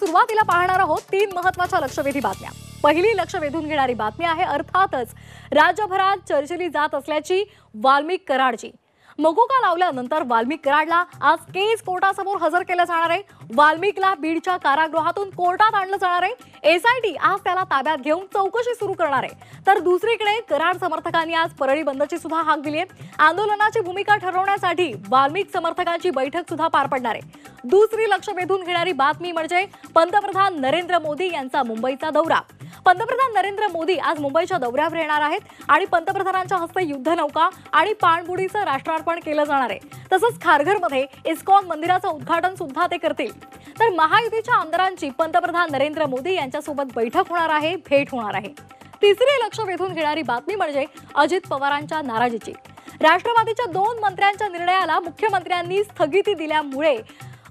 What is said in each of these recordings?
सुरुवातीला पाहणार आहोत 3 महत्त्वाच्या लक्षवेधी बातम्या। पहिली लक्ष वेधून घेणारी बातमी आहे अर्थातच राज्यभरात चर्चेली जात असल्याची वाल्मिक कराडची। मकोका लावल्यानंतर वाल्मिक कराडला आज केस कोर्टासमोर हजर केलं जाणार आहे। वाल्मिकला बीडच्या कारागृहातून कोर्टात आणलं जाणार आहे। एसआयटी आज त्याला ताब्यात घेऊन चौकशी सुरू करणार आहे। तर दुसरीकडे कराड समर्थकांनी आज परळी बंदची सुद्धा हाक दिली आहे। आंदोलनाची भूमिका ठरवण्यासाठी वाल्मिक समर्थकांची बैठक सुद्धा पार पडणार आहे। दुसरी लक्ष वेधून घेणारी बातमी म्हणजे पंतप्रधान नरेंद्र मोदी यांचा मुंबईचा दौरा। पंतप्रधान नरेंद्र मोदी आज मुंबईच्या दौऱ्यावर येणार आहेत आणि पंतप्रधानांच्या हस्ते युद्धनौका आणि पाणबुडीचं राष्ट्रार्पण केलं जाणार आहे। तसंच खारघरमध्ये इस्कॉन मंदिराचं उद्घाटन सुद्धा ते करतील। तर महायुतीच्या आमदारांची पंतप्रधान नरेंद्र मोदी यांच्यासोबत बैठक होणार आहे, भेट होणार आहे। तिसरी लक्ष वेधून घेणारी बातमी म्हणजे अजित पवारांच्या नाराजीची। राष्ट्रवादीच्या 2 मंत्र्यांच्या निर्णयाला मुख्यमंत्र्यांनी स्थगिती दिल्यामुळे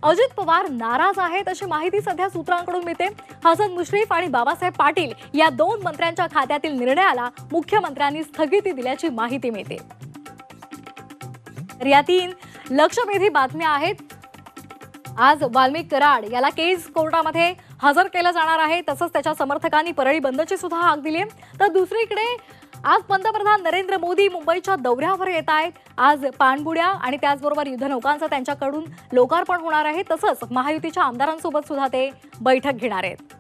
अजित पवार नाराज आहेत अशी माहिती सध्या सूत्रांकडून मिळते। हसन मुश्रीफ आणि बाबासाहेब पाटील या 2 मंत्र्यांच्या खात्यातील निर्णयाला मुख्यमंत्र्यांनी स्थगिती दिल्याची माहिती मिळते। तर या 3 लक्षवेधी बातम्या आहेत। आज वाल्मिक कराड याला केस कोर्टामध्ये हजर केलं जाणार आहे। तसंच त्याच्या समर्थकांनी परळी बंदची सुद्धा हाक दिली आहे। तर दुसरीकडे आज पंतप्रधान नरेंद्र मोदी मुंबईच्या दौऱ्यावर येत आहेत। आज पाणबुड्या आणि त्याचबरोबर युद्धनौकांचं त्यांच्याकडून लोकार्पण होणार आहे। तसंच महायुतीच्या आमदारांसोबत सुद्धा ते बैठक घेणार आहेत।